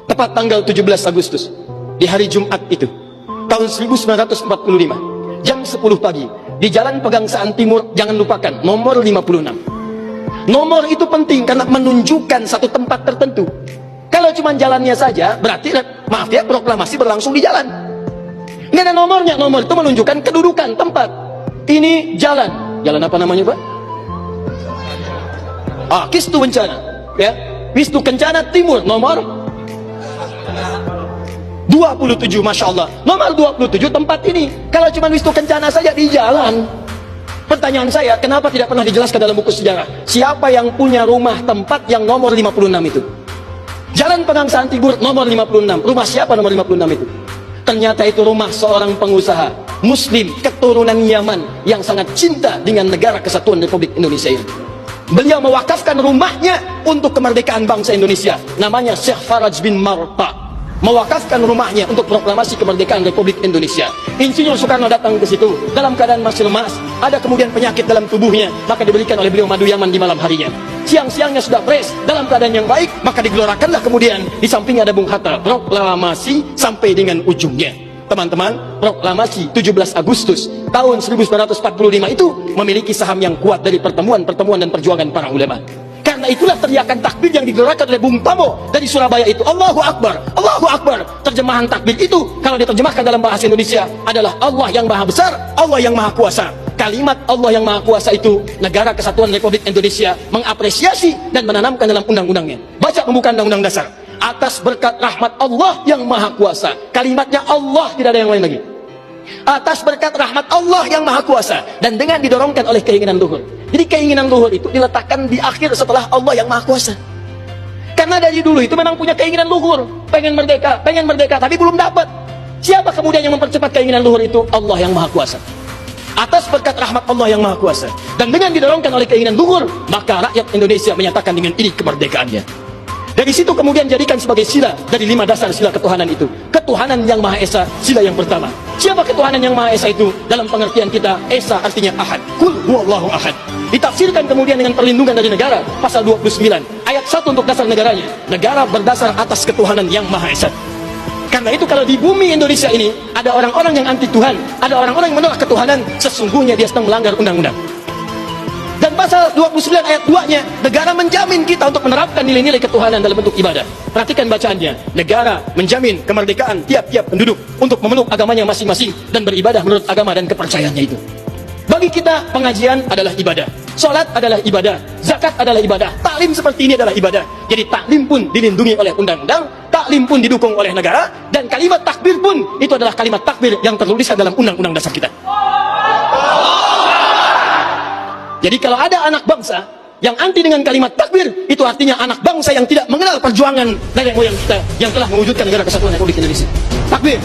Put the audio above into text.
Tepat tanggal 17 Agustus, di hari Jumat itu, tahun 1945, jam 10 pagi, di Jalan Pegangsaan Timur, jangan lupakan, nomor 56. Nomor itu penting karena menunjukkan satu tempat tertentu. Kalau cuma jalannya saja, berarti, maaf ya, proklamasi berlangsung di jalan. Nggak ada nomornya, nomor itu menunjukkan kedudukan tempat. Ini jalan. Jalan apa namanya, Pak? Kistu Kencana, ya. Wisnu Kencana Timur, nomor 27, Masya Allah. Nomor 27 tempat ini. Kalau cuma Wisnu Kencana saja di jalan. Pertanyaan saya, kenapa tidak pernah dijelaskan dalam buku sejarah? Siapa yang punya rumah tempat yang nomor 56 itu? Jalan Pegangsaan Timur nomor 56. Rumah siapa nomor 56 itu? Ternyata itu rumah seorang pengusaha Muslim keturunan Yaman yang sangat cinta dengan negara kesatuan Republik Indonesia ini. Beliau mewakafkan rumahnya untuk kemerdekaan bangsa Indonesia. Namanya Syekh Faraj bin Marta. Mewakafkan rumahnya untuk proklamasi kemerdekaan Republik Indonesia. Insinyur Soekarno datang ke situ dalam keadaan masih lemas, ada kemudian penyakit dalam tubuhnya, maka diberikan oleh beliau madu Yaman di malam harinya. Siang-siangnya sudah fresh, dalam keadaan yang baik, maka digelorakanlah kemudian di sampingnya ada Bung Hatta, proklamasi sampai dengan ujungnya. Teman-teman, proklamasi 17 Agustus tahun 1945 itu memiliki saham yang kuat dari pertemuan-pertemuan dan perjuangan para ulama. Karena itulah teriakan takbir yang digelorakan oleh Bung Tomo dari Surabaya itu, Allahu Akbar, Allahu Akbar. Terjemahan takbir itu kalau diterjemahkan dalam bahasa Indonesia adalah Allah yang maha besar, Allah yang maha kuasa. Kalimat Allah yang maha kuasa itu Negara Kesatuan Republik Indonesia mengapresiasi dan menanamkan dalam undang-undangnya. Baca pembukaan Undang-Undang Dasar. Atas berkat rahmat Allah yang maha kuasa. Kalimatnya Allah, tidak ada yang lain lagi. Atas berkat rahmat Allah yang maha kuasa, dan dengan didorongkan oleh keinginan luhur. Jadi keinginan luhur itu diletakkan di akhir setelah Allah yang maha kuasa. Karena dari dulu itu memang punya keinginan luhur, pengen merdeka, tapi belum dapat. Siapa kemudian yang mempercepat keinginan luhur itu? Allah yang maha kuasa. Atas berkat rahmat Allah yang maha kuasa, dan dengan didorongkan oleh keinginan luhur, maka rakyat Indonesia menyatakan dengan ini kemerdekaannya. Dari situ kemudian jadikan sebagai sila dari 5 dasar sila ketuhanan itu. Ketuhanan yang Maha Esa, sila yang pertama. Siapa ketuhanan yang Maha Esa itu? Dalam pengertian kita, Esa artinya Ahad. Kul huwallahu ahad. Ditafsirkan kemudian dengan perlindungan dari negara, pasal 29, ayat 1 untuk dasar negaranya. Negara berdasar atas ketuhanan yang Maha Esa. Karena itu kalau di bumi Indonesia ini ada orang-orang yang anti Tuhan, ada orang-orang yang menolak ketuhanan, sesungguhnya dia sedang melanggar undang-undang. Dan pasal 29 ayat 2-nya, negara menjamin kita untuk menerapkan nilai-nilai ketuhanan dalam bentuk ibadah. Perhatikan bacaannya. Negara menjamin kemerdekaan tiap-tiap penduduk untuk memeluk agamanya masing-masing dan beribadah menurut agama dan kepercayaannya itu. Bagi kita, pengajian adalah ibadah. Sholat adalah ibadah. Zakat adalah ibadah. Taklim seperti ini adalah ibadah. Jadi taklim pun dilindungi oleh undang-undang, taklim pun didukung oleh negara, dan kalimat takbir pun itu adalah kalimat takbir yang tertulis dalam undang-undang dasar kita. Jadi kalau ada anak bangsa yang anti dengan kalimat takbir, itu artinya anak bangsa yang tidak mengenal perjuangan nenek moyang kita yang telah mewujudkan negara kesatuan Republik Indonesia. Takbir.